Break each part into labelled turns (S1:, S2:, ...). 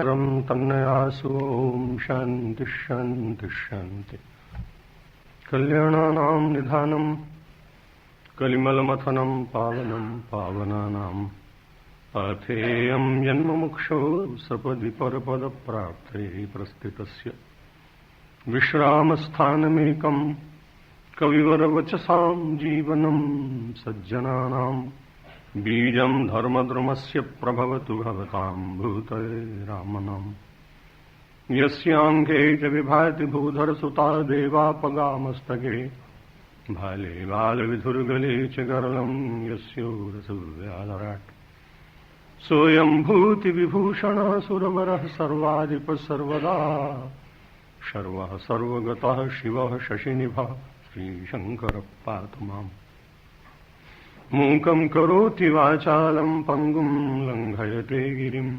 S1: तन्नयासु ओम शांति शांति शांति। कल्याणानां निधानं कलिमलमथनं पावनं पावनानां पाथेयं जन्ममुक्षो सपदि परपदप्राप्ते प्रस्थितस्य विश्रामस्थानमेकं कविवरवचसां जीवनं सज्जनानां बीजं धर्मद्रुमस्य प्रभवतु भवतां भूतये रामनाम। यस्यांगे च विभाति भूधरसुता देवापगामस्तके भाले बालविधुर्गले च गरलं यस्योरसुव्यालराट् सोऽयं भूतिविभूषणः सुरवरः सर्वाधिपः सर्वदा सर्वः सर्वगतः शिवः शशिनिभः श्रीशङ्करः पातु माम्। मूकं करोति वाचालं पङ्गुं लङ्घयते गिरिं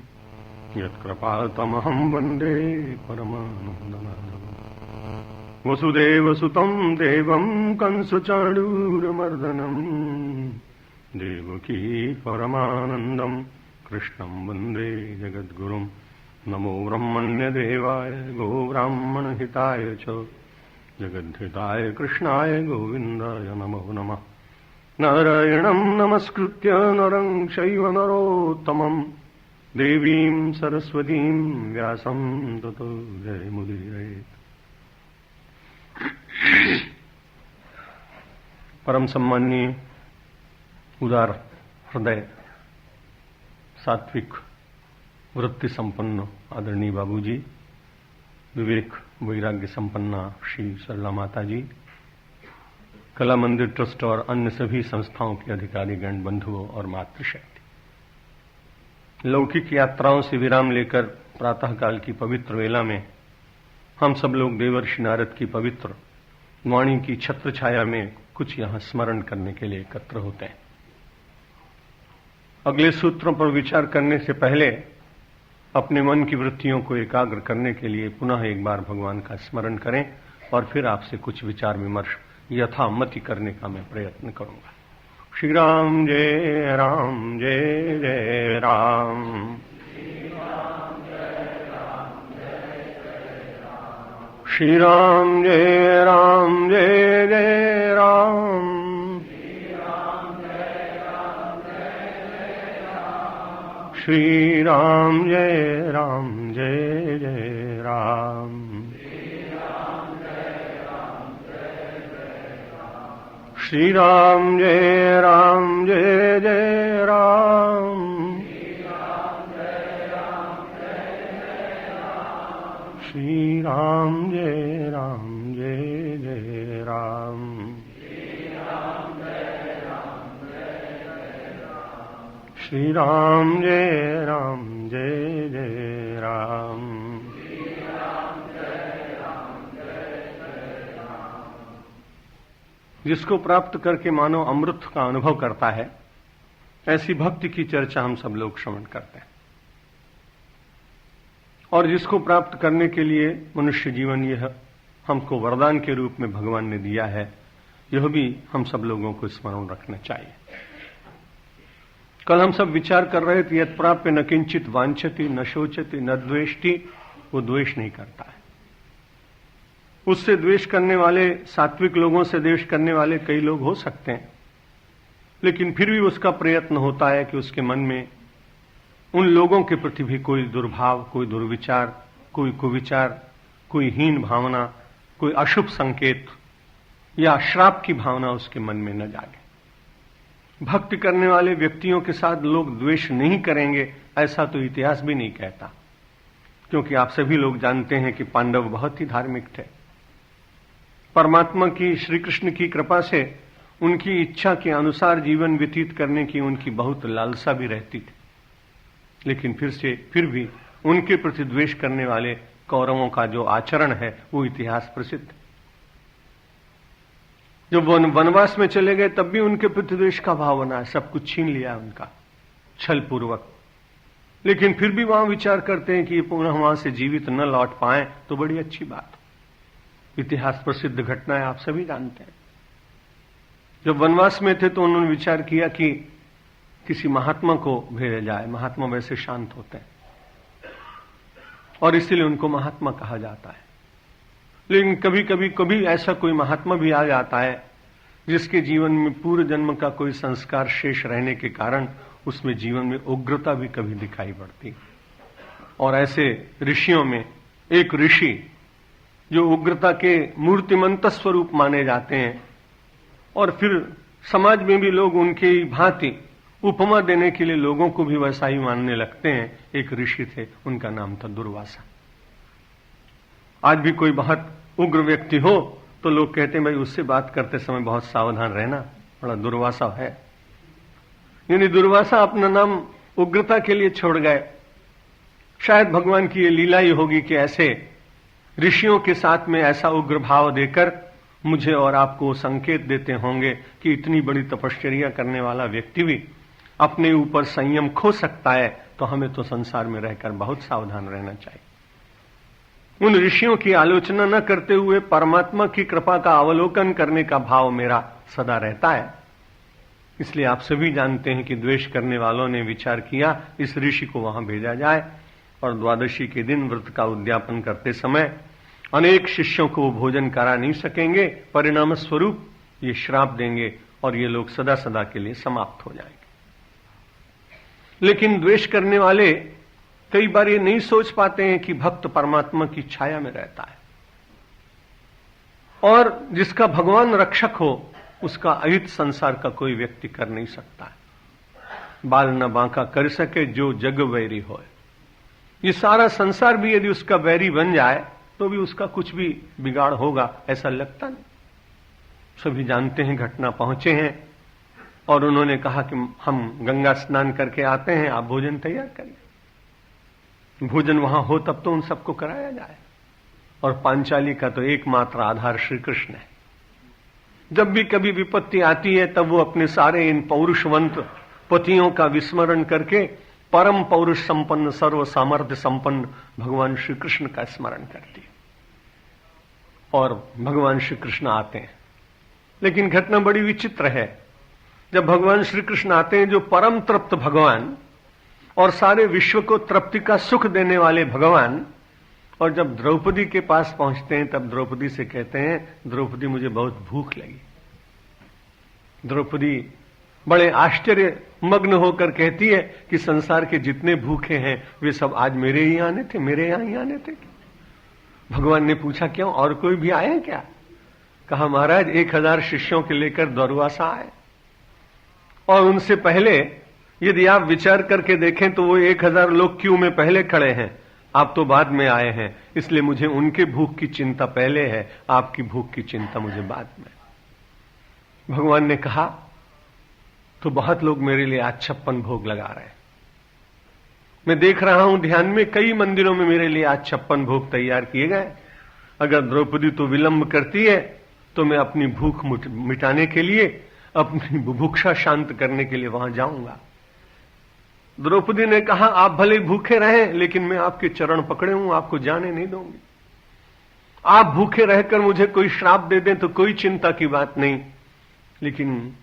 S1: यत्कृपातमहं वन्दे परमानन्दमाधवम्। वसुदेवसुतं देवं कंसचाणूरमर्दनं देवकी परमानन्दं कृष्णं वन्दे जगद्गुरुं। नमो ब्रह्मण्यदेवाय गोब्राह्मणहिताय च जगद्धिताय कृष्णाय गोविन्दाय नमो नमः। नारायणं नमस्कृत्य नरं चैव नरोत्तमं देवीं सरस्वतीं व्यासं ततो जयमुदीरयेत्। परम सम्माननीय उदार हृदय सात्विक वृत्ति संपन्न आदरणीय बाबूजी, विवेक वैराग्य संपन्ना श्री सरला माता जी, कला मंदिर ट्रस्ट और अन्य सभी संस्थाओं के अधिकारीगण, बंधुओं और मातृशक्ति। लौकिक यात्राओं से विराम लेकर प्रातःकाल की पवित्र वेला में हम सब लोग देवर्षि नारद की पवित्र वाणी की छत्र छाया में कुछ यहां स्मरण करने के लिए एकत्र होते हैं। अगले सूत्रों पर विचार करने से पहले अपने मन की वृत्तियों को एकाग्र करने के लिए पुनः एक बार भगवान का स्मरण करें और फिर आपसे कुछ विचार विमर्श यथामति करने का मैं प्रयत्न करूंगा। श्री राम जय राम जय जय राम। श्री राम जय राम जय जय राम। श्री राम जय राम जय जय राम। श्री राम जय राम जय जय राम। श्री राम जय राम जय जय राम। श्री राम जय राम जय जय राम। जिसको प्राप्त करके मानो अमृत का अनुभव करता है, ऐसी भक्ति की चर्चा हम सब लोग श्रवण करते हैं। और जिसको प्राप्त करने के लिए मनुष्य जीवन यह हमको वरदान के रूप में भगवान ने दिया है, यह भी हम सब लोगों को स्मरण रखना चाहिए। कल हम सब विचार कर रहे थे, यत् प्राप्य न किंचित वांछति न शोचति न द्वेष्टि, वो द्वेष नहीं करता है। उससे द्वेष करने वाले, सात्विक लोगों से द्वेष करने वाले कई लोग हो सकते हैं, लेकिन फिर भी उसका प्रयत्न होता है कि उसके मन में उन लोगों के प्रति भी कोई दुर्भाव, कोई दुर्विचार, कोई कुविचार, कोई हीन भावना, कोई अशुभ संकेत या श्राप की भावना उसके मन में न जागे। भक्ति करने वाले व्यक्तियों के साथ लोग द्वेष नहीं करेंगे, ऐसा तो इतिहास भी नहीं कहता, क्योंकि आप सभी लोग जानते हैं कि पांडव बहुत ही धार्मिक थे। परमात्मा की, श्री कृष्ण की कृपा से उनकी इच्छा के अनुसार जीवन व्यतीत करने की उनकी बहुत लालसा भी रहती थी, लेकिन फिर भी उनके प्रति द्वेष करने वाले कौरवों का जो आचरण है वो इतिहास प्रसिद्ध है। जब वनवास में चले गए तब भी उनके प्रति द्वेष का भाव बना है, सब कुछ छीन लिया उनका छल पूर्वक, लेकिन फिर भी वहां विचार करते हैं कि पुनः वहां से जीवित न लौट पाए तो बड़ी अच्छी बात। इतिहास प्रसिद्ध घटना है, आप सभी जानते हैं। जब वनवास में थे तो उन्होंने विचार किया कि किसी महात्मा को भेजा जाए। महात्मा वैसे शांत होते हैं, और इसीलिए उनको महात्मा कहा जाता है। लेकिन कभी ऐसा कोई महात्मा भी आ जाता है जिसके जीवन में पूर्व जन्म का कोई संस्कार शेष रहने के कारण उसमें जीवन में उग्रता भी कभी दिखाई पड़ती। और ऐसे ऋषियों में एक ऋषि जो उग्रता के मूर्तिमंत स्वरूप माने जाते हैं और फिर समाज में भी लोग उनके भांति उपमा देने के लिए लोगों को भी वैसा ही मानने लगते हैं, एक ऋषि थे, उनका नाम था दुर्वासा। आज भी कोई बहुत उग्र व्यक्ति हो तो लोग कहते हैं भाई उससे बात करते समय बहुत सावधान रहना, बड़ा दुर्वासा है। यानी दुर्वासा अपना नाम उग्रता के लिए छोड़ गए। शायद भगवान की ये लीला ही होगी कि ऐसे ऋषियों के साथ में ऐसा उग्र भाव देकर मुझे और आपको संकेत देते होंगे कि इतनी बड़ी तपश्चर्या करने वाला व्यक्ति भी अपने ऊपर संयम खो सकता है, तो हमें तो संसार में रहकर बहुत सावधान रहना चाहिए। उन ऋषियों की आलोचना न करते हुए परमात्मा की कृपा का अवलोकन करने का भाव मेरा सदा रहता है। इसलिए आप सभी जानते हैं कि द्वेष करने वालों ने विचार किया इस ऋषि को वहां भेजा जाए, और द्वादशी के दिन व्रत का उद्यापन करते समय अनेक शिष्यों को वो भोजन करा नहीं सकेंगे, परिणाम स्वरूप ये श्राप देंगे और ये लोग सदा सदा के लिए समाप्त हो जाएंगे। लेकिन द्वेष करने वाले कई बार ये नहीं सोच पाते हैं कि भक्त परमात्मा की छाया में रहता है और जिसका भगवान रक्षक हो उसका अहित संसार का कोई व्यक्ति कर नहीं सकता है। बाल न बांका कर सके जो जग वैरी होए। ये सारा संसार भी यदि उसका वैरी बन जाए तो भी उसका कुछ भी बिगाड़ होगा ऐसा लगता नहीं। सभी जानते हैं, घटना पहुंचे हैं और उन्होंने कहा कि हम गंगा स्नान करके आते हैं, आप भोजन तैयार करिए। भोजन वहां हो तब तो उन सबको कराया जाए। और पांचाली का तो एकमात्र आधार श्री कृष्ण है। जब भी कभी विपत्ति आती है तब वो अपने सारे इन पौरुषवंत पतियों का विस्मरण करके परम पौरुष संपन्न सर्व सामर्थ्य संपन्न भगवान श्री कृष्ण का स्मरण करती है और भगवान श्री कृष्ण आते हैं। लेकिन घटना बड़ी विचित्र है। जब भगवान श्री कृष्ण आते हैं, जो परम तृप्त भगवान और सारे विश्व को तृप्ति का सुख देने वाले भगवान, और जब द्रौपदी के पास पहुंचते हैं तब द्रौपदी से कहते हैं, द्रौपदी मुझे बहुत भूख लगी। द्रौपदी बड़े आश्चर्य मग्न होकर कहती है कि संसार के जितने भूखे हैं वे सब आज मेरे ही आने थे, मेरे यहां ही आने थे। भगवान ने पूछा क्यों, और कोई भी आए क्या? कहा महाराज 1000 शिष्यों के लेकर दुर्वासा आए और उनसे पहले यदि आप विचार करके देखें तो वो 1000 लोग क्यों में पहले खड़े हैं, आप तो बाद में आए हैं, इसलिए मुझे उनके भूख की चिंता पहले है, आपकी भूख की चिंता मुझे बाद में। भगवान ने कहा तो बहुत लोग मेरे लिए आज 56 भोग लगा रहे हैं। मैं देख रहा हूं ध्यान में कई मंदिरों में मेरे लिए आज 56 भोग तैयार किए गए। अगर द्रौपदी तो विलंब करती है तो मैं अपनी भूख मिटाने के लिए, अपनी बुभुक्षा शांत करने के लिए वहां जाऊंगा। द्रौपदी ने कहा आप भले भूखे रहें लेकिन मैं आपके चरण पकड़े हूं, आपको जाने नहीं दूंगी। आप भूखे रहकर मुझे कोई श्राप दे दें तो कोई चिंता की बात नहीं, लेकिन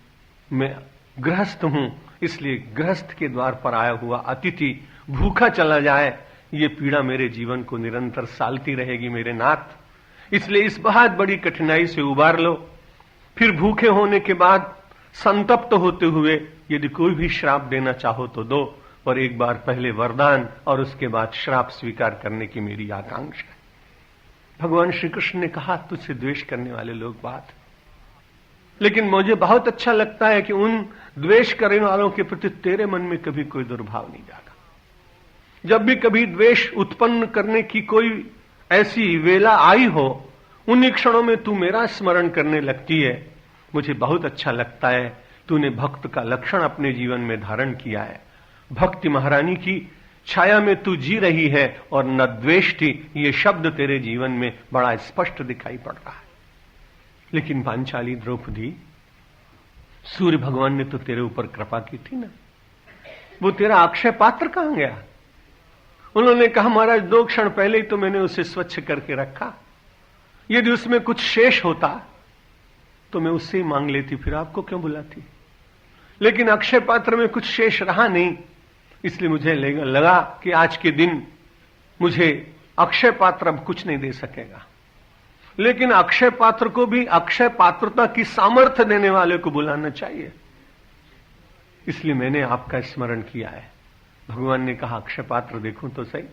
S1: मैं गृहस्थ हूं, इसलिए गृहस्थ के द्वार पर आया हुआ अतिथि भूखा चला जाए, ये पीड़ा मेरे जीवन को निरंतर सालती रहेगी मेरे नाथ। इसलिए इस बहुत बड़ी कठिनाई से उबार लो। फिर भूखे होने के बाद संतप्त होते हुए यदि कोई भी श्राप देना चाहो तो दो, पर एक बार पहले वरदान और उसके बाद श्राप स्वीकार करने की मेरी आकांक्षा है। भगवान श्री कृष्ण ने कहा तुझसे द्वेष करने वाले लोग बात, लेकिन मुझे बहुत अच्छा लगता है कि उन द्वेष करने वालों के प्रति तेरे मन में कभी कोई दुर्भाव नहीं जागा। जब भी कभी द्वेष उत्पन्न करने की कोई ऐसी वेला आई हो, उन्हीं क्षणों में तू मेरा स्मरण करने लगती है। मुझे बहुत अच्छा लगता है, तूने भक्त का लक्षण अपने जीवन में धारण किया है। भक्ति महारानी की छाया में तू जी रही है और न द्वेष्टि, ये शब्द तेरे जीवन में बड़ा स्पष्ट दिखाई पड़ रहा है। लेकिन पांचाली द्रौपदी, सूर्य भगवान ने तो तेरे ऊपर कृपा की थी ना, वो तेरा अक्षय पात्र कहां गया? उन्होंने कहा महाराज 2 क्षण पहले ही तो मैंने उसे स्वच्छ करके रखा, यदि उसमें कुछ शेष होता तो मैं उससे ही मांग लेती, फिर आपको क्यों बुलाती? लेकिन अक्षय पात्र में कुछ शेष रहा नहीं, इसलिए मुझे लगा कि आज के दिन मुझे अक्षय पात्र अब कुछ नहीं दे सकेगा, लेकिन अक्षय पात्र को भी अक्षय पात्रता की सामर्थ्य देने वाले को बुलाना चाहिए। इसलिए मैंने आपका स्मरण किया है। भगवान ने कहा अक्षय पात्र देखूं तो सही,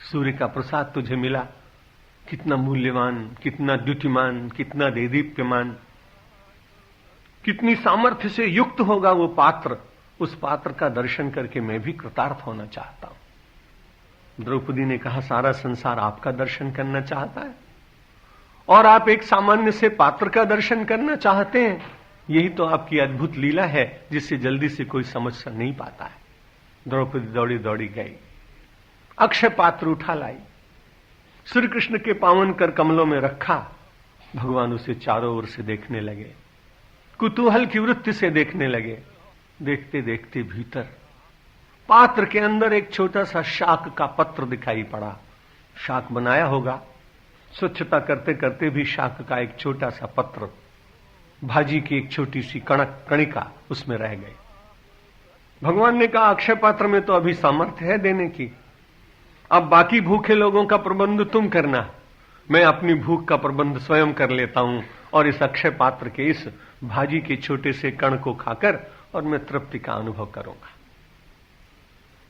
S1: सूर्य का प्रसाद तुझे मिला, कितना मूल्यवान, कितना द्युतिमान, कितना देदीप्यमान, कितनी सामर्थ्य से युक्त होगा वो पात्र। उस पात्र का दर्शन करके मैं भी कृतार्थ होना चाहता हूं। द्रौपदी ने कहा सारा संसार आपका दर्शन करना चाहता है और आप एक सामान्य से पात्र का दर्शन करना चाहते हैं। यही तो आपकी अद्भुत लीला है जिससे जल्दी से कोई समझ नहीं पाता है। द्रौपदी दौड़ी दौड़ी गई, अक्षय पात्र उठा लाई, श्री कृष्ण के पावन कर कमलों में रखा। भगवान उसे चारों ओर से देखने लगे, कुतूहल की वृत्ति से देखने लगे। देखते देखते भीतर पात्र के अंदर एक छोटा सा शाक का पत्र दिखाई पड़ा। शाक बनाया होगा, स्वच्छता करते करते भी शाक का एक छोटा सा पत्र, भाजी की एक छोटी सी कणिका उसमें रह गई। भगवान ने कहा अक्षय पात्र में तो अभी सामर्थ्य है देने की, अब बाकी भूखे लोगों का प्रबंध तुम करना, मैं अपनी भूख का प्रबंध स्वयं कर लेता हूं और इस अक्षय पात्र के इस भाजी के छोटे से कण को खाकर और मैं तृप्ति का अनुभव करूंगा।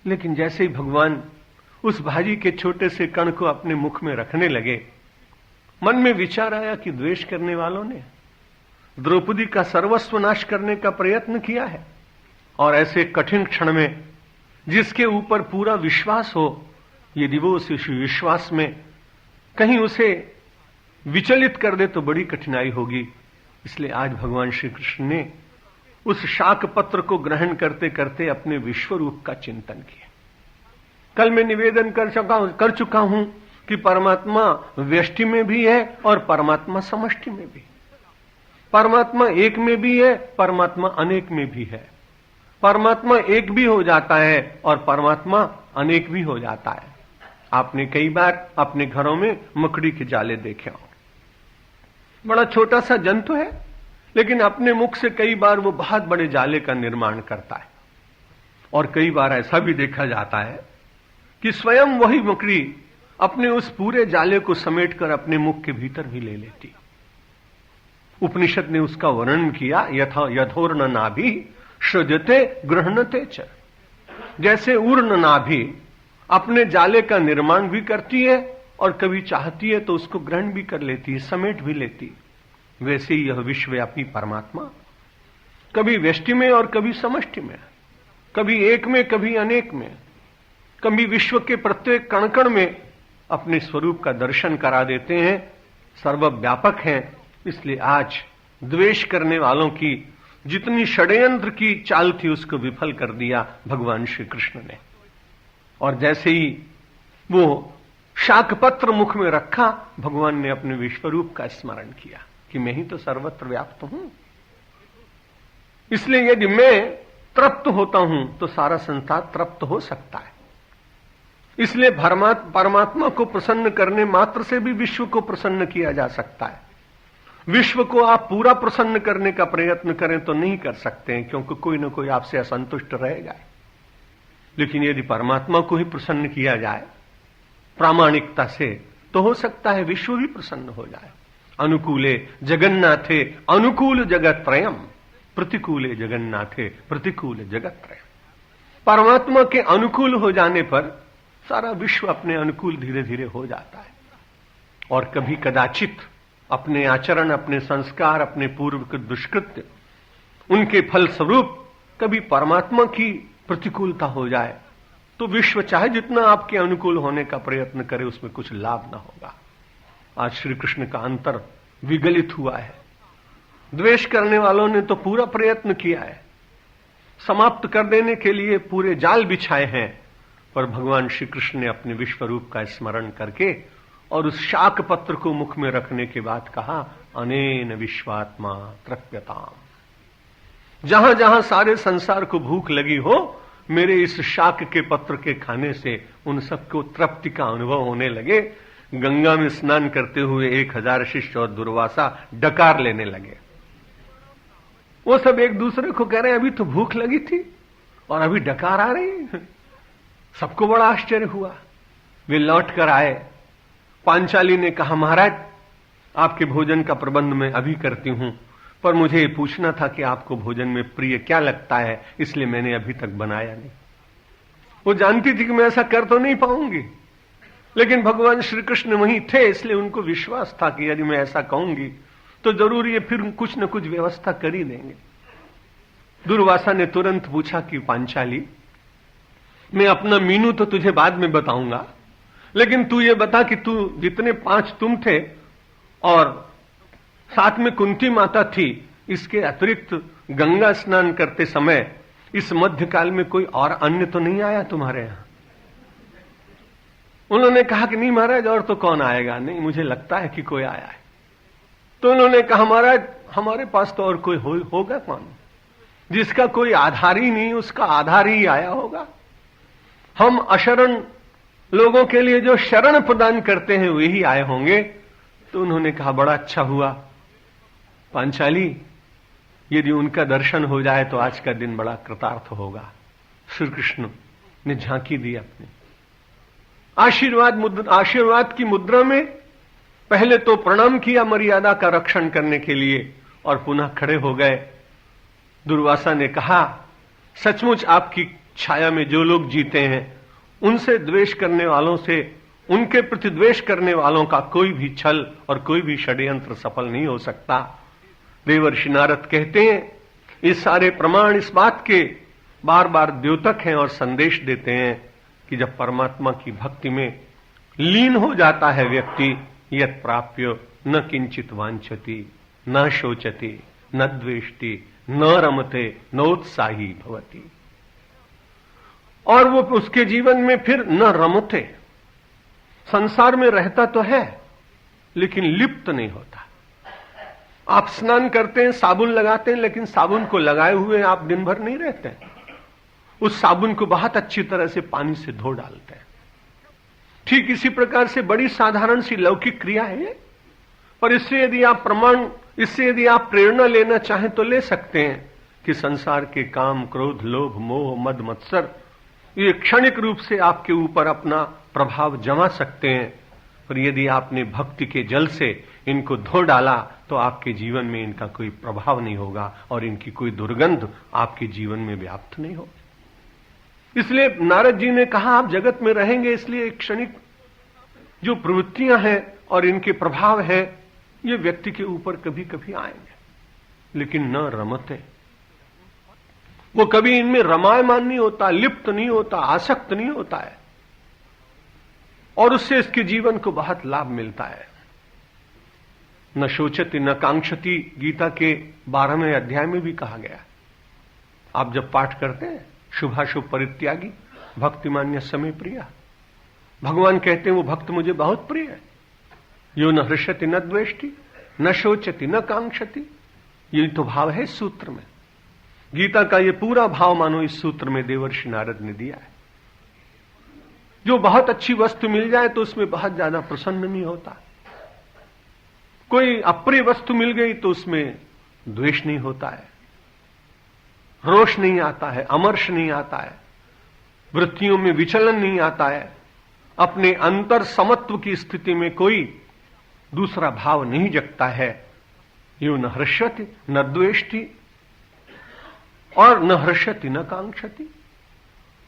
S1: लेकिन जैसे ही भगवान उस भाजी के छोटे से कण को अपने मुख में रखने लगे, मन में विचार आया कि द्वेष करने वालों ने द्रौपदी का सर्वस्व नाश करने का प्रयत्न किया है और ऐसे कठिन क्षण में जिसके ऊपर पूरा विश्वास हो, यदि वो उस विश्वास में कहीं उसे विचलित कर दे तो बड़ी कठिनाई होगी। इसलिए आज भगवान श्री कृष्ण ने उस शाक पत्र को ग्रहण करते करते अपने विश्व रूप का चिंतन किया। कल मैं निवेदन कर चुका हूं कि परमात्मा व्यष्टि में भी है और परमात्मा समष्टि में भी। परमात्मा एक में भी है, परमात्मा अनेक में भी है। परमात्मा एक भी हो जाता है और परमात्मा अनेक भी हो जाता है। आपने कई बार अपने घरों में मकड़ी के जाले देखे हो, बड़ा छोटा सा जंतु है लेकिन अपने मुख से कई बार वो बहुत बड़े जाले का निर्माण करता है। और कई बार ऐसा भी देखा जाता है कि स्वयं वही मकड़ी अपने उस पूरे जाले को समेटकर अपने मुख के भीतर भी ले लेती। उपनिषद ने उसका वर्णन किया, यथोर्ण नाभि सृजते गृह्णते च। जैसे उर्ण नाभि अपने जाले का निर्माण भी करती है और कभी चाहती है तो उसको ग्रहण भी कर लेती है, समेट भी लेती है, वैसे ही यह विश्वव्यापी परमात्मा कभी व्यष्टि में और कभी समष्टि में, कभी एक में कभी अनेक में, कभी विश्व के प्रत्येक कण कण में अपने स्वरूप का दर्शन करा देते हैं, सर्वव्यापक हैं। इसलिए आज द्वेष करने वालों की जितनी षड्यंत्र की चाल थी उसको विफल कर दिया भगवान श्री कृष्ण ने। और जैसे ही वो शाकपत्र मुख में रखा, भगवान ने अपने विश्वरूप का स्मरण किया कि मैं ही तो सर्वत्र व्याप्त हूं। इसलिए यदि मैं तृप्त होता हूं तो सारा संसार तृप्त हो सकता है। इसलिए परमात्मा को प्रसन्न करने मात्र से भी विश्व को प्रसन्न किया जा सकता है। विश्व को आप पूरा प्रसन्न करने का प्रयत्न करें तो नहीं कर सकते हैं, क्योंकि कोई ना कोई आपसे असंतुष्ट रहेगा। लेकिन यदि परमात्मा को ही प्रसन्न किया जाए प्रामाणिकता से तो हो सकता है विश्व भी प्रसन्न हो जाए। अनुकूले जगन्नाथे अनुकूल जगत त्रयम, प्रतिकूले जगन्नाथे प्रतिकूल जगत त्रयम। परमात्मा के अनुकूल हो जाने पर सारा विश्व अपने अनुकूल धीरे धीरे हो जाता है। और कभी कदाचित अपने आचरण, अपने संस्कार, अपने पूर्व के दुष्कृत्य, उनके फल स्वरूप कभी परमात्मा की प्रतिकूलता हो जाए तो विश्व चाहे जितना आपके अनुकूल होने का प्रयत्न करे उसमें कुछ लाभ ना होगा। आज श्री कृष्ण का अंतर विगलित हुआ है। द्वेष करने वालों ने तो पूरा प्रयत्न किया है, समाप्त कर देने के लिए पूरे जाल बिछाए हैं, पर भगवान श्री कृष्ण ने अपने विश्व रूप का स्मरण करके और उस शाक पत्र को मुख में रखने के बाद कहा अनेन विश्वात्मा तृप्यताम। जहां जहां सारे संसार को भूख लगी हो, मेरे इस शाक के पत्र के खाने से उन सबको तृप्ति का अनुभव होने लगे। गंगा में स्नान करते हुए 1000 शिष्य और दुर्वासा डकार लेने लगे। वो सब एक दूसरे को कह रहे हैं अभी तो भूख लगी थी और अभी डकार आ रही। सबको बड़ा आश्चर्य हुआ। वे लौट कर आए पांचाली ने कहा, महाराज आपके भोजन का प्रबंध मैं अभी करती हूं, पर मुझे ये पूछना था कि आपको भोजन में प्रिय क्या लगता है, इसलिए मैंने अभी तक बनाया नहीं। वो जानती थी कि मैं ऐसा कर तो नहीं पाऊंगी, लेकिन भगवान श्री कृष्ण वहीं थे, इसलिए उनको विश्वास था कि यदि मैं ऐसा कहूंगी तो जरूर ये फिर कुछ न कुछ व्यवस्था कर ही देंगे। दुर्वासा ने तुरंत पूछा कि पांचाली, मैं अपना मीनू तो तुझे बाद में बताऊंगा, लेकिन तू ये बता कि तू जितने 5 तुम थे और साथ में कुंती माता थी, इसके अतिरिक्त गंगा स्नान करते समय इस मध्यकाल में कोई और अन्य तो नहीं आया तुम्हारे यहां? उन्होंने कहा कि नहीं महाराज, और तो कौन आएगा, नहीं मुझे लगता है कि कोई आया है। तो उन्होंने कहा, महाराज हमारे पास तो और कोई होगा कौन, जिसका कोई आधार ही नहीं, उसका आधार ही आया होगा। हम अशरण लोगों के लिए जो शरण प्रदान करते हैं वही आए होंगे। तो उन्होंने कहा, बड़ा अच्छा हुआ पांचाली, यदि उनका दर्शन हो जाए तो आज का दिन बड़ा कृतार्थ होगा। श्री कृष्ण ने झांकी दी अपनी आशीर्वाद की मुद्रा में, पहले तो प्रणाम किया मर्यादा का रक्षण करने के लिए और पुनः खड़े हो गए। दुर्वासा ने कहा, सचमुच आपकी छाया में जो लोग जीते हैं, उनसे द्वेष करने वालों से, उनके प्रति द्वेष करने वालों का कोई भी छल और कोई भी षड्यंत्र सफल नहीं हो सकता। देवर्षि नारद कहते हैं, ये सारे प्रमाण इस बात के बार बार द्योतक हैं और संदेश देते हैं कि जब परमात्मा की भक्ति में लीन हो जाता है व्यक्ति, यत् प्राप्य न किंचित वांछति न शोचति न द्वेष्टि न रमते नोत्साही भवति। और वो उसके जीवन में फिर न रमते, संसार में रहता तो है लेकिन लिप्त नहीं होता। आप स्नान करते हैं, साबुन लगाते हैं, लेकिन साबुन को लगाए हुए आप दिन भर नहीं रहते हैं। उस साबुन को बहुत अच्छी तरह से पानी से धो डालते हैं। ठीक इसी प्रकार से बड़ी साधारण सी लौकिक क्रिया है, पर इससे यदि आप प्रेरणा लेना चाहें तो ले सकते हैं कि संसार के काम, क्रोध, लोभ, मोह, मद, मत्सर ये क्षणिक रूप से आपके ऊपर अपना प्रभाव जमा सकते हैं, पर यदि आपने भक्ति के जल से इनको धो डाला तो आपके जीवन में इनका कोई प्रभाव नहीं होगा और इनकी कोई दुर्गंध आपके जीवन में व्याप्त नहीं होगी। इसलिए नारद जी ने कहा, आप जगत में रहेंगे, इसलिए क्षणिक जो प्रवृत्तियां हैं और इनके प्रभाव हैं, ये व्यक्ति के ऊपर कभी कभी आएंगे, लेकिन न रमते। वो कभी इनमें रमायमान नहीं होता, लिप्त नहीं होता, आसक्त नहीं होता है, और उससे इसके जीवन को बहुत लाभ मिलता है। न शोचति न कांक्षति, गीता के 12वें अध्याय में भी कहा गया। आप जब पाठ करते हैं, शुभाशुभ परित्यागी भक्तिमान्य समय प्रिया, भगवान कहते हैं वो भक्त मुझे बहुत प्रिय है। यो न हृष्यति न द्वेष्टि न शोचति न कांक्षति, ये तो भाव है इस सूत्र में। गीता का ये पूरा भाव मानो इस सूत्र में देवर्षि नारद ने दिया है। जो बहुत अच्छी वस्तु मिल जाए तो उसमें बहुत ज्यादा प्रसन्न नहीं होता, कोई अप्रिय वस्तु मिल गई तो उसमें द्वेष नहीं होता है, रोष नहीं आता है, अमर्ष नहीं आता है, वृत्तियों में विचलन नहीं आता है, अपने अंतर समत्व की स्थिति में कोई दूसरा भाव नहीं जगता है। यो न हृष्यति न द्वेष्टि और न हृष्यति न कांक्षति,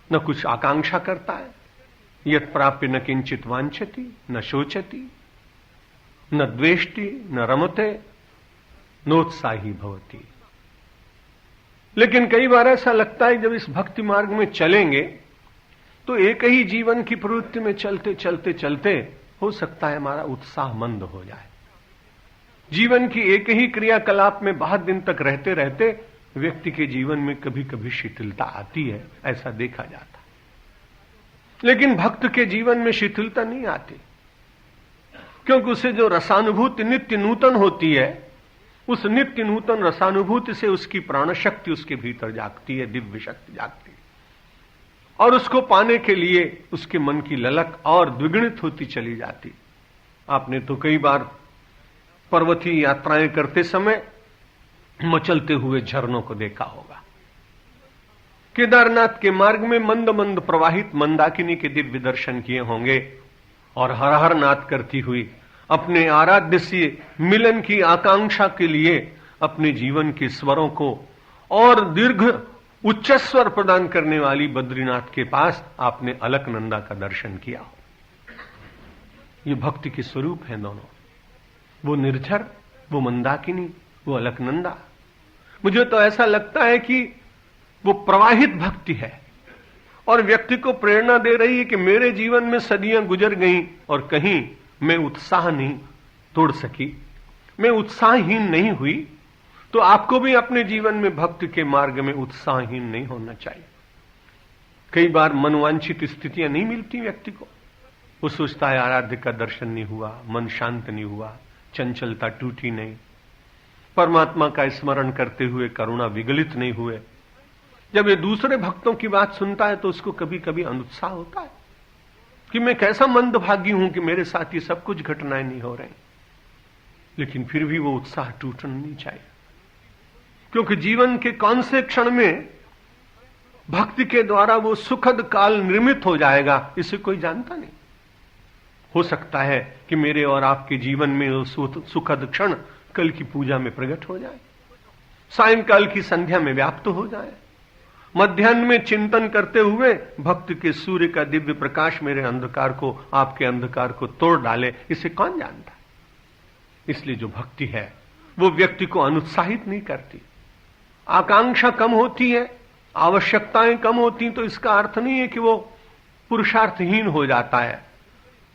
S1: न कुछ आकांक्षा करता है। यत् प्राप्य न किंचित वांछति न शोचति न द्वेष्टि न रमते नोत्साही भवति। लेकिन कई बार ऐसा लगता है जब इस भक्ति मार्ग में चलेंगे तो एक ही जीवन की प्रवृत्ति में चलते चलते चलते हो सकता है हमारा उत्साह मंद हो जाए। जीवन की एक ही क्रियाकलाप में बहुत दिन तक रहते रहते व्यक्ति के जीवन में कभी कभी शिथिलता आती है, ऐसा देखा जाता है। लेकिन भक्त के जीवन में शिथिलता नहीं आती, क्योंकि उसे जो रसानुभूति नित्य नूतन होती है, उस नित्य नूतन रसानुभूति से उसकी प्राण शक्ति उसके भीतर जागती है, दिव्य शक्ति जागती है, और उसको पाने के लिए उसके मन की ललक और द्विगुणित होती चली जाती। आपने तो कई बार पर्वतीय यात्राएं करते समय मचलते हुए झरनों को देखा होगा। केदारनाथ के मार्ग में मंद मंद प्रवाहित मंदाकिनी के दिव्य दर्शन किए होंगे, और हर हर नाद करती हुई अपने आराध्य से मिलन की आकांक्षा के लिए अपने जीवन के स्वरों को और दीर्घ उच्च स्वर प्रदान करने वाली बद्रीनाथ के पास आपने अलकनंदा का दर्शन किया। ये भक्ति के स्वरूप हैं दोनों, वो निर्झर, वो मंदाकिनी, वो अलकनंदा। मुझे तो ऐसा लगता है कि वो प्रवाहित भक्ति है और व्यक्ति को प्रेरणा दे रही है कि मेरे जीवन में सदियां गुजर गईं और कहीं मैं उत्साह नहीं तोड़ सकी, मैं उत्साहहीन नहीं हुई, तो आपको भी अपने जीवन में भक्ति के मार्ग में उत्साहहीन नहीं होना चाहिए। कई बार मनवांछित स्थितियां नहीं मिलती व्यक्ति को, वो सोचता है आराध्य का दर्शन नहीं हुआ, मन शांत नहीं हुआ, चंचलता टूटी नहीं, परमात्मा का स्मरण करते हुए करुणा विगलित नहीं हुए। जब ये दूसरे भक्तों की बात सुनता है तो उसको कभी कभी अनुत्साह होता है कि मैं कैसा मंदभागी हूं कि मेरे साथ ये सब कुछ घटनाएं नहीं हो रही। लेकिन फिर भी वो उत्साह टूटना नहीं चाहिए, क्योंकि जीवन के कौन से क्षण में भक्ति के द्वारा वो सुखद काल निर्मित हो जाएगा इसे कोई जानता नहीं। हो सकता है कि मेरे और आपके जीवन में वो सुखद क्षण कल की पूजा में प्रकट हो जाए, सायंकाल की संध्या में व्याप्त हो जाए, मध्याह्न में चिंतन करते हुए भक्ति के सूर्य का दिव्य प्रकाश मेरे अंधकार को, आपके अंधकार को तोड़ डाले, इसे कौन जानता। इसलिए जो भक्ति है वो व्यक्ति को अनुत्साहित नहीं करती। आकांक्षा कम होती है, आवश्यकताएं कम होती, तो इसका अर्थ नहीं है कि वो पुरुषार्थहीन हो जाता है।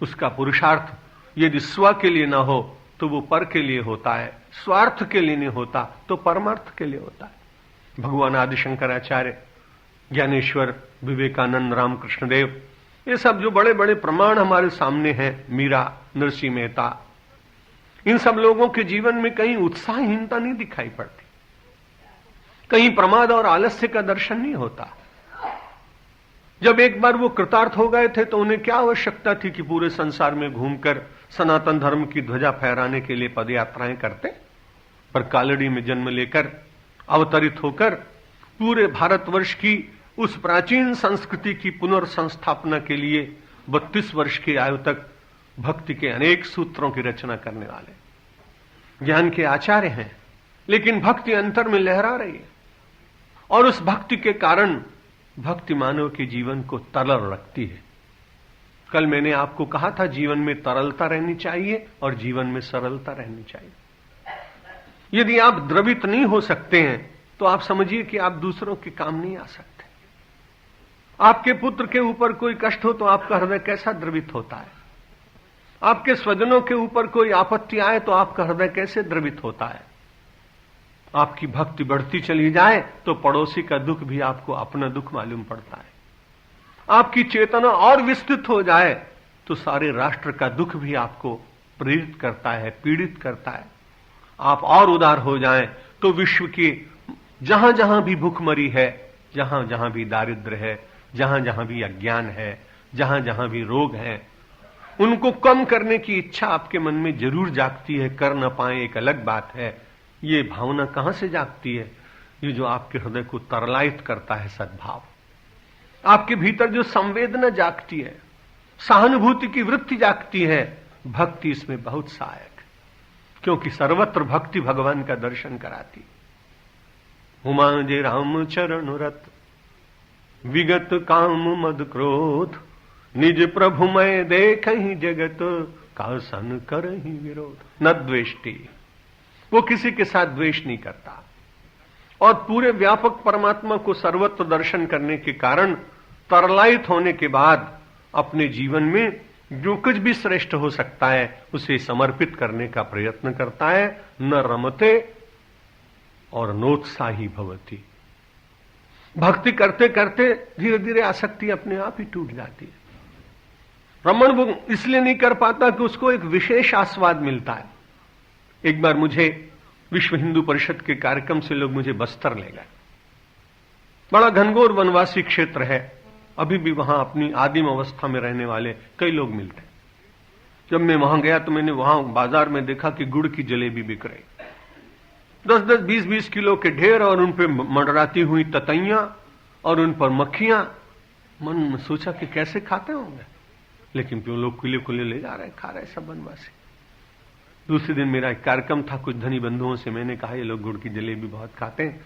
S1: उसका पुरुषार्थ यदि स्व के लिए ना हो तो वो पर के लिए होता है, स्वार्थ के लिए नहीं होता तो परमार्थ के लिए होता है। भगवान आदि शंकराचार्य, ज्ञानेश्वर, विवेकानंद, रामकृष्ण देव, ये सब जो बड़े बड़े प्रमाण हमारे सामने हैं, मीरा, नरसिंह मेहता, इन सब लोगों के जीवन में कहीं उत्साहहीनता नहीं दिखाई पड़ती, कहीं प्रमाद और आलस्य का दर्शन नहीं होता। जब एक बार वो कृतार्थ हो गए थे तो उन्हें क्या आवश्यकता थी कि पूरे संसार में घूमकर सनातन धर्म की ध्वजा फहराने के लिए पदयात्राएं करते। पर कालड़ी में जन्म लेकर अवतरित होकर पूरे भारतवर्ष की उस प्राचीन संस्कृति की पुनर्संस्थापना के लिए 32 वर्ष की आयु तक भक्ति के अनेक सूत्रों की रचना करने वाले ज्ञान के आचार्य हैं, लेकिन भक्ति अंतर में लहरा रही है और उस भक्ति के कारण भक्ति मानव के जीवन को तरल रखती है। कल मैंने आपको कहा था जीवन में तरलता रहनी चाहिए और जीवन में सरलता रहनी चाहिए। यदि आप द्रवित नहीं हो सकते हैं तो आप समझिए कि आप दूसरों के काम नहीं आ सकते। आपके पुत्र के ऊपर कोई कष्ट हो तो आपका हृदय कैसा द्रवित होता है, आपके स्वजनों के ऊपर कोई आपत्ति आए तो आपका हृदय कैसे द्रवित होता है। आपकी भक्ति बढ़ती चली जाए तो पड़ोसी का दुख भी आपको अपना दुख मालूम पड़ता है। आपकी चेतना और विस्तृत हो जाए तो सारे राष्ट्र का दुख भी आपको प्रेरित करता है, पीड़ित करता है। आप और उदार हो जाएं तो विश्व की जहां जहां भी भूखमरी है, जहां जहां भी दारिद्र्य है, जहां जहां भी अज्ञान है, जहां जहां भी रोग है, उनको कम करने की इच्छा आपके मन में जरूर जागती है। कर न पाए एक अलग बात है। ये भावना कहां से जागती है? ये जो आपके हृदय को तरलायित करता है सद्भाव, आपके भीतर जो संवेदना जागती है, सहानुभूति की वृत्ति जागती है, भक्ति इसमें बहुत सहायक है, क्योंकि सर्वत्र भक्ति भगवान का दर्शन कराती। हुमा जे राम चरण रत विगत काम मद क्रोध, निज प्रभु मैं देखहि जगत का सन करहि विरोध। न द्वेष्टि, वो किसी के साथ द्वेष नहीं करता और पूरे व्यापक परमात्मा को सर्वत्र दर्शन करने के कारण तरलायित होने के बाद अपने जीवन में जो कुछ भी श्रेष्ठ हो सकता है उसे समर्पित करने का प्रयत्न करता है। न रमते और नोत्साही भवति। भक्ति करते करते धीरे धीरे आसक्ति अपने आप ही टूट जाती है। रमण वो इसलिए नहीं कर पाता कि उसको एक विशेष आस्वाद मिलता है। एक बार मुझे विश्व हिंदू परिषद के कार्यक्रम से लोग मुझे बस्तर ले गए। बड़ा घनघोर वनवासी क्षेत्र है, अभी भी वहां अपनी आदिम अवस्था में रहने वाले कई लोग मिलते हैं। जब मैं वहां गया तो मैंने वहां बाजार में देखा कि गुड़ की जलेबी बिक रही, 10-10, 20-20 किलो के ढेर और उन पर मंडराती हुई ततैयां और उन पर मक्खियां। मन में सोचा कि कैसे खाते होंगे। लेकिन क्यों लोग कुले कुले ले जा रहे हैं, खा रहे सब बनवासी। दूसरे दिन मेरा एक कार्यक्रम था, कुछ धनी बंधुओं से मैंने कहा ये लोग गुड़ की जलेबी बहुत खाते हैं,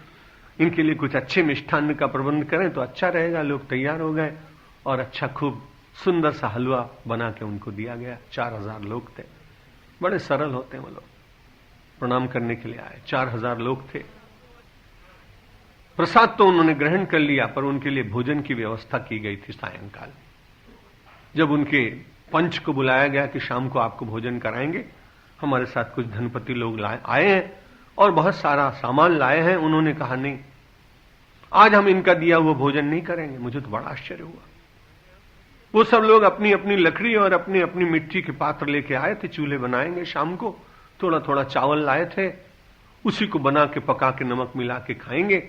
S1: इनके लिए कुछ अच्छे मिष्ठान्न का प्रबंध करें तो अच्छा रहेगा। लोग तैयार हो गए और अच्छा खूब सुंदर सा हलवा बना के उनको दिया गया। 4000 लोग थे, बड़े सरल होते हैं वो लोग, प्रणाम करने के लिए आए। 4000 लोग थे। प्रसाद तो उन्होंने ग्रहण कर लिया, पर उनके लिए भोजन की व्यवस्था की गई थी। सायंकाल जब उनके पंच को बुलाया गया कि शाम को आपको भोजन कराएंगे, हमारे साथ कुछ धनपति लोग आए हैं और बहुत सारा सामान लाए हैं, उन्होंने कहा नहीं, आज हम इनका दिया हुआ भोजन नहीं करेंगे। मुझे तो बड़ा आश्चर्य हुआ। वो सब लोग अपनी अपनी लकड़ी और अपनी अपनी मिट्टी के पात्र लेके आए थे, चूल्हे बनाएंगे शाम को। थोड़ा थोड़ा चावल लाए थे, उसी को बना के पका के नमक मिला के खाएंगे।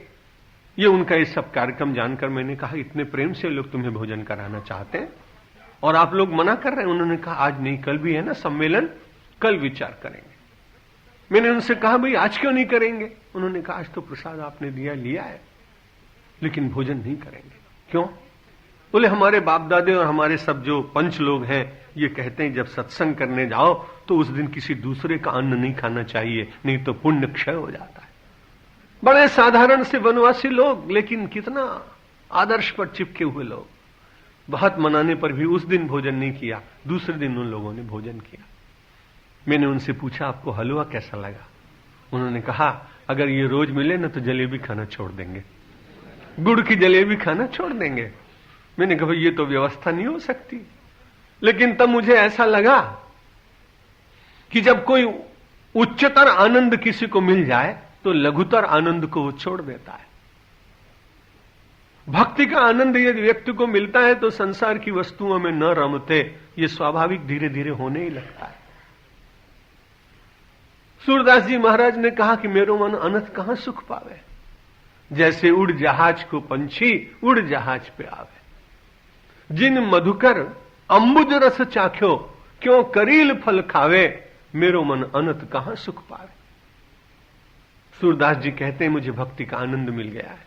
S1: ये उनका ये सब कार्यक्रम जानकर मैंने कहा इतने प्रेम से लोग तुम्हें भोजन कराना चाहते हैं और आप लोग मना कर रहे हैं। उन्होंने कहा आज नहीं, कल भी है ना सम्मेलन, कल विचार करेंगे। मैंने उनसे कहा भाई आज क्यों नहीं करेंगे? उन्होंने कहा आज तो प्रसाद आपने दिया लिया है, लेकिन भोजन नहीं करेंगे। क्यों? बोले हमारे बाप दादे और हमारे सब जो पंच लोग हैं ये कहते हैं जब सत्संग करने जाओ तो उस दिन किसी दूसरे का अन्न नहीं खाना चाहिए, नहीं तो पुण्य क्षय हो जाता है। बड़े साधारण से वनवासी लोग, लेकिन कितना आदर्श पर चिपके हुए लोग। बहुत मनाने पर भी उस दिन भोजन नहीं किया, दूसरे दिन उन लोगों ने भोजन किया। मैंने उनसे पूछा आपको हलवा कैसा लगा? उन्होंने कहा अगर ये रोज मिले ना तो जलेबी खाना छोड़ देंगे, गुड़ की जलेबी खाना छोड़ देंगे। मैंने कहा ये तो व्यवस्था नहीं हो सकती। लेकिन तब मुझे ऐसा लगा कि जब कोई उच्चतर आनंद किसी को मिल जाए तो लघुतर आनंद को वो छोड़ देता है। भक्ति का आनंद यदि व्यक्ति को मिलता है तो संसार की वस्तुओं में न रमते, ये स्वाभाविक धीरे धीरे होने ही लगता है। सूरदास जी महाराज ने कहा कि मेरो मन अनथ कहां सुख पावे, जैसे उड़ जहाज को पंछी उड़ जहाज पे आवे। जिन मधुकर अंबुज रस चाख्यो, क्यों करील फल खावे, मेरो मन अनथ कहां सुख पावे। सूरदास जी कहते हैं मुझे भक्ति का आनंद मिल गया है,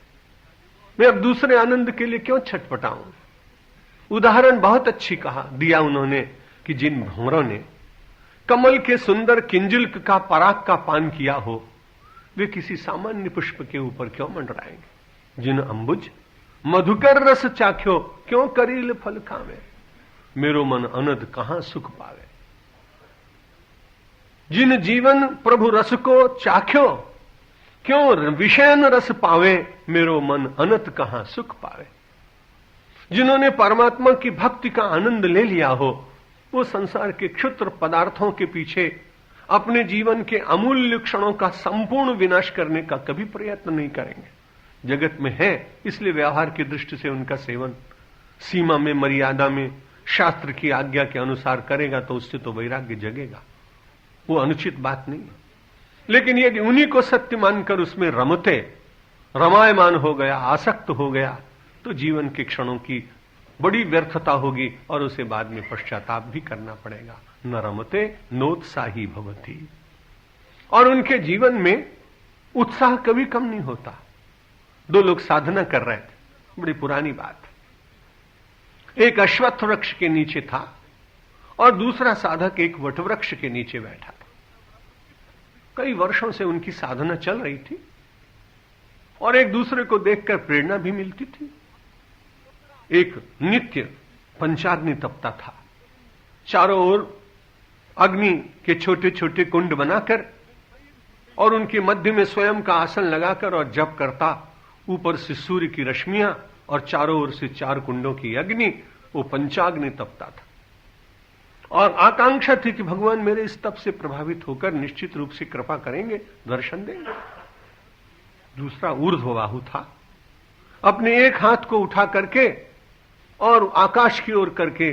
S1: मैं अब दूसरे आनंद के लिए क्यों छटपटाऊं। उदाहरण बहुत अच्छी कहा दिया उन्होंने कि जिन भंवरों ने कमल के सुंदर किंजल का पराग का पान किया हो, वे किसी सामान्य पुष्प के ऊपर क्यों मंडराएंगे। जिन अंबुज मधुकर रस चाख्यो, क्यों करील फल खावे, मेरो मन अनद कहां सुख पावे। जिन जीवन प्रभु रस को चाख्यो, क्यों विषयन रस पावे, मेरो मन अनत कहां सुख पावे। जिन्होंने परमात्मा की भक्ति का आनंद ले लिया हो, वो संसार के क्षुद्र पदार्थों के पीछे अपने जीवन के अमूल्य क्षणों का संपूर्ण विनाश करने का कभी प्रयत्न नहीं करेंगे। जगत में है इसलिए व्यवहार की दृष्टि से उनका सेवन सीमा में, मर्यादा में, शास्त्र की आज्ञा के अनुसार करेगा तो उससे तो वैराग्य जगेगा, वो अनुचित बात नहीं है। लेकिन यदि उन्हीं को सत्य मानकर उसमें रमते, रमायमान हो गया, आसक्त हो गया, तो जीवन के क्षणों की बड़ी व्यर्थता होगी और उसे बाद में पश्चाताप भी करना पड़ेगा। न रमते नोत्साही भवती। और उनके जीवन में उत्साह कभी कम नहीं होता। 2 लोग साधना कर रहे थे, बड़ी पुरानी बात। एक अश्वत्थ वृक्ष के नीचे था और दूसरा साधक एक वटवृक्ष के नीचे बैठा था। कई वर्षों से उनकी साधना चल रही थी और एक दूसरे को देखकर प्रेरणा भी मिलती थी। एक नित्य पंचाग्नि तपता था, चारों ओर अग्नि के छोटे छोटे कुंड बनाकर और उनके मध्य में स्वयं का आसन लगाकर और जप करता। ऊपर से सूर्य की रश्मियां और चारों ओर से 4 कुंडों की अग्नि, वो पंचाग्नि तपता था। और आकांक्षा थी कि भगवान मेरे इस तप से प्रभावित होकर निश्चित रूप से कृपा करेंगे, दर्शन देंगे। दूसरा ऊर्ध्वबाहु था, अपने एक हाथ को उठा करके और आकाश की ओर करके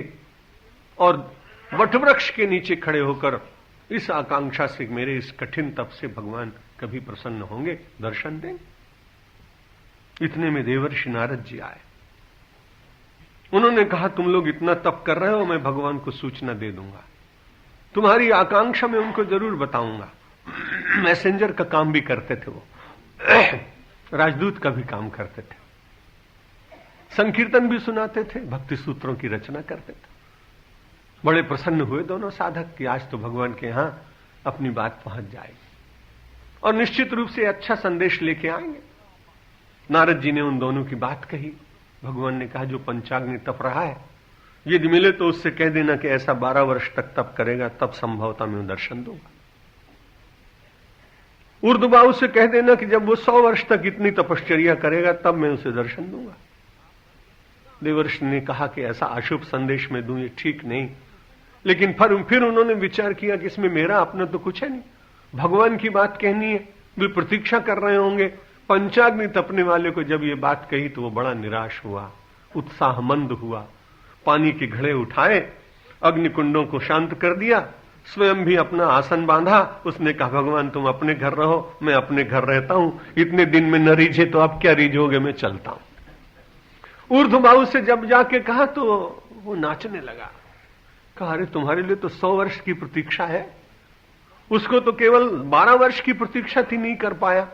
S1: और वटवृक्ष के नीचे खड़े होकर इस आकांक्षा से मेरे इस कठिन तप से भगवान कभी प्रसन्न होंगे, दर्शन देंगे। इतने में देवर्षि नारद जी आए। उन्होंने कहा तुम लोग इतना तप कर रहे हो, मैं भगवान को सूचना दे दूंगा, तुम्हारी आकांक्षा मैं उनको जरूर बताऊंगा। मैसेंजर का काम भी करते थे वो, राजदूत का भी काम करते थे, संकीर्तन भी सुनाते थे, भक्ति सूत्रों की रचना करते थे। बड़े प्रसन्न हुए दोनों साधक कि आज तो भगवान के यहां अपनी बात पहुंच जाएगी और निश्चित रूप से अच्छा संदेश लेके आएंगे। नारद जी ने उन दोनों की बात कही। भगवान ने कहा, जो पंचाग्नि तप रहा है, यदि मिले तो उससे कह देना कि ऐसा 12 वर्ष तक तप करेगा, तब संभवतः मैं दर्शन दूंगा। ऊर्ध्वबाहु से कह देना कि जब वो 100 वर्ष तक इतनी तपश्चर्या करेगा, तब मैं उसे दर्शन दूंगा। देवर्षि ने कहा कि ऐसा अशुभ संदेश मैं दूं, ये ठीक नहीं। लेकिन फिर उन्होंने विचार किया कि इसमें मेरा अपना तो कुछ है नहीं, भगवान की बात कहनी है, वे प्रतीक्षा कर रहे होंगे। पंचाग्नि तपने वाले को जब ये बात कही तो वो बड़ा निराश हुआ, उत्साहमंद हुआ। पानी के घड़े उठाए, अग्निकुंडों को शांत कर दिया, स्वयं भी अपना आसन बांधा। उसने कहा, भगवान तुम अपने घर रहो, मैं अपने घर रहता हूं, इतने दिन में न रीझे तो अब क्या रीझोगे, मैं चलता हूं। ऊर्ध्वबाहु से जब जाके कहा तो वो नाचने लगा। कहा, अरे तुम्हारे लिए तो 100 वर्ष की प्रतीक्षा है, उसको तो केवल 12 वर्ष की प्रतीक्षा थी, नहीं कर पाया,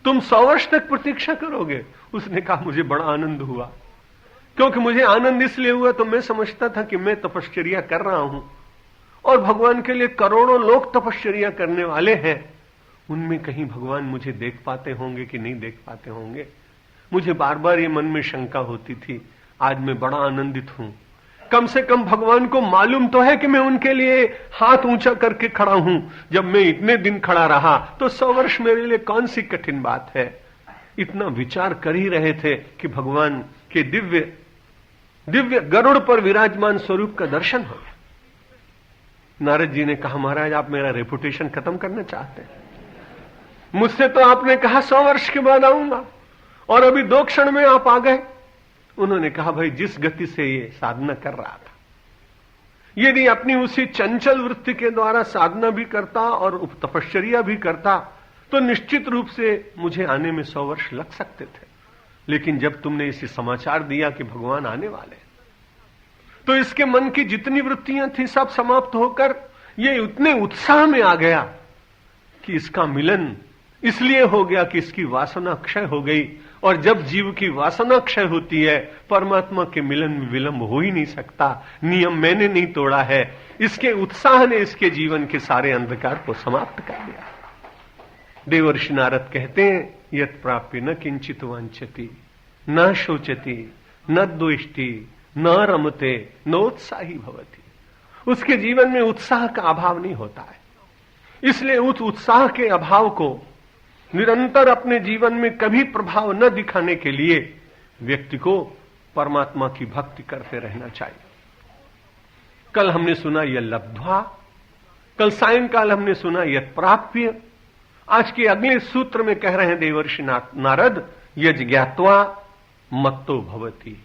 S1: तुम 100 वर्ष तक प्रतीक्षा करोगे। उसने कहा, मुझे बड़ा आनंद हुआ, क्योंकि मुझे आनंद इसलिए हुआ तो मैं समझता था कि मैं तपश्चर्या कर रहा हूं और भगवान के लिए करोड़ों लोग तपश्चर्या करने वाले हैं, उनमें कहीं भगवान मुझे देख पाते होंगे कि नहीं देख पाते होंगे। मुझे बार बार ये मन में शंका होती थी। आज मैं बड़ा आनंदित हूं, कम से कम भगवान को मालूम तो है कि मैं उनके लिए हाथ ऊंचा करके खड़ा हूं। जब मैं इतने दिन खड़ा रहा तो 100 वर्ष मेरे लिए कौन सी कठिन बात है। इतना विचार कर ही रहे थे कि भगवान के दिव्य गरुड़ पर विराजमान स्वरूप का दर्शन हो गया। नारद जी ने कहा, महाराज आप मेरा रेपुटेशन खत्म करना चाहते हैं, मुझसे तो आपने कहा 100 वर्ष के बाद आऊंगा और अभी 2 क्षण में आप आ गए। उन्होंने कहा, भाई जिस गति से ये साधना कर रहा था, यदि अपनी उसी चंचल वृत्ति के द्वारा साधना भी करता और तपश्चर्या भी करता तो निश्चित रूप से मुझे आने में 100 वर्ष लग सकते थे। लेकिन जब तुमने इसे समाचार दिया कि भगवान आने वाले, तो इसके मन की जितनी वृत्तियां थी सब समाप्त होकर ये उतने उत्साह में आ गया कि इसका मिलन इसलिए हो गया कि इसकी वासना क्षय हो गई। और जब जीव की वासना क्षय होती है, परमात्मा के मिलन में विलंब हो ही नहीं सकता। नियम मैंने नहीं तोड़ा है। इसके उत्साह ने इसके जीवन के सारे अंधकार को समाप्त कर दिया। देवर्षि नारद कहते हैं, यत् प्राप्य न किंचित वांछति, न शोचति, न द्वेष्टि, न रमते, नोत्साही भवति। उसके जीवन में उत्साह का अभाव नहीं होता है। इसलिए उस उत्साह के अभाव को निरंतर अपने जीवन में कभी प्रभाव न दिखाने के लिए व्यक्ति को परमात्मा की भक्ति करते रहना चाहिए। कल हमने सुना यह लब्ध्वा, कल सायंकाल हमने सुना यत् प्राप्य। आज के अगले सूत्र में कह रहे हैं देवर्षि नारद, यज्ञात्वा मत्तो भवति।